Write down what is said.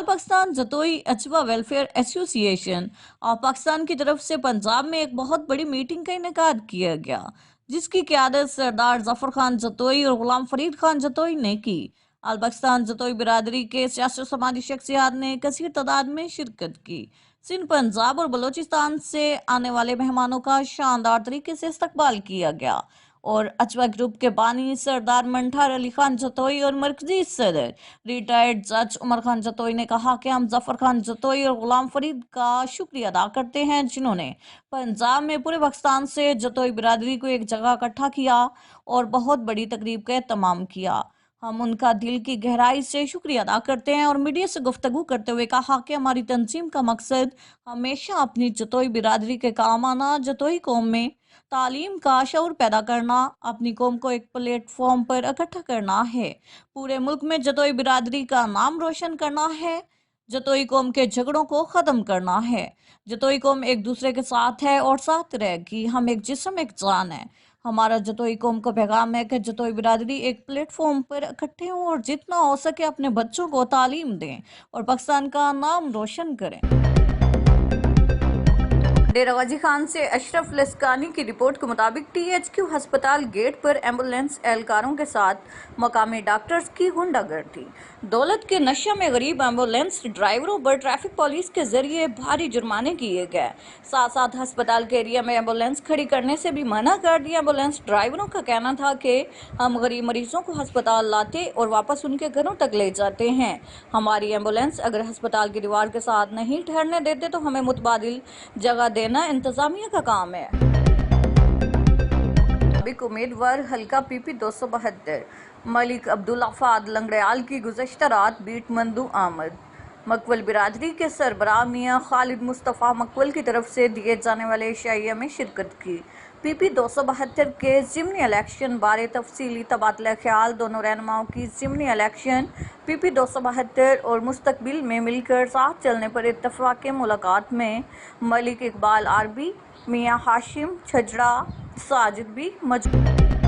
Pakistan Jatoi اچوا welfare ایسوسی ایشن of Pakistan کی طرف سے پنجاب میں ایک بہت بڑی میٹنگ کا انعقاد کیا گیا، جس کی قیادت سردار ظفر خان جتوئی اور غلام فرید خان جتوئی نے کی۔ آل پاکستان جتوئی برادری کے سیاسی و سماجی شخصیات نے کثیر تعداد میں شرکت کی۔ سندھ، پنجاب اور بلوچستان سے آنے والے مہمانوں کا شاندار طریقے سے استقبال کیا گیا اور اچوا گروپ کے بانی سردار منٹھار علی خان جتوئی اور مرکزی صدر ریٹائرڈ جج عمر خان جتوئی نے کہا کہ ہم ظفر خان جتوئی اور غلام فرید کا شکریہ ادا کرتے ہیں، جنہوں نے پنجاب میں پورے پاکستان سے جتوئی برادری کو ایک جگہ اکٹھا کیا اور بہت بڑی تقریب کا اہتمام کیا۔ ہم ان کا دل کی گہرائی سے شکریہ ادا کرتے ہیں اور میڈیا سے گفتگو کرتے ہوئے کہا کہ ہماری تنظیم کا مقصد ہمیشہ اپنی جتوئی برادری کے کام آنا، جتوئی قوم میں تعلیم کا شعور پیدا کرنا، اپنی قوم کو ایک پلیٹ فارم پر اکٹھا کرنا ہے، پورے ملک میں جتوئی برادری کا نام روشن کرنا ہے، جتوئی قوم کے جھگڑوں کو ختم کرنا ہے۔ جتوئی قوم ایک دوسرے کے ساتھ ہے اور ساتھ رہے گی، ہم ایک جسم ایک جان ہے۔ ہمارا جتوئی قوم کو پیغام ہے کہ جتوئی برادری ایک پلیٹ فارم پر اکٹھے ہوں اور جتنا ہو سکے اپنے بچوں کو تعلیم دیں اور پاکستان کا نام روشن کریں۔ ڈیرہ غازی خان سے اشرف لسکانی کی رپورٹ کے مطابق ٹی ایچ کیو ہسپتال گیٹ پر ایمبولینس اہلکاروں کے ساتھ مقامی ڈاکٹرز کی غنڈہ گردی۔ دولت کے نشہ میں غریب ایمبولینس ڈرائیوروں پر ٹریفک پولیس کے ذریعے بھاری جرمانے کیے گئے، ساتھ ساتھ ہسپتال کے ایریا میں ایمبولینس کھڑی کرنے سے بھی منع کر دیا۔ ایمبولینس ڈرائیوروں کا کہنا تھا کہ ہم غریب مریضوں کو ہسپتال لاتے اور واپس ان کے گھروں تک لے جاتے ہیں۔ ہماری ایمبولینس اگر ہسپتال کی دیوار کے ساتھ نہیں ٹھہرنے دیتے تو ہمیں متبادل جگہ دینا انتظامیہ کا کام ہے۔ سابق امیدوار حلقہ پی پی 272 ملک عبدالافاد لنگڑیال کی گزشتہ رات بیٹ مندو آمد۔ مقبول برادری کے سربراہ میاں خالد مصطفیٰ مقبول کی طرف سے دیے جانے والے عشائیہ میں شرکت کی۔ پی پی 272 کے ضمنی الیکشن بارے تفصیلی تبادلہ خیال، دونوں رہنماؤں کی ضمنی الیکشن پی پی 272 اور مستقبل میں مل کر ساتھ چلنے پر اتفاق ملاقات میں ملک اقبال عربی، میاں ہاشم چھجڑا ساجد بھی موجود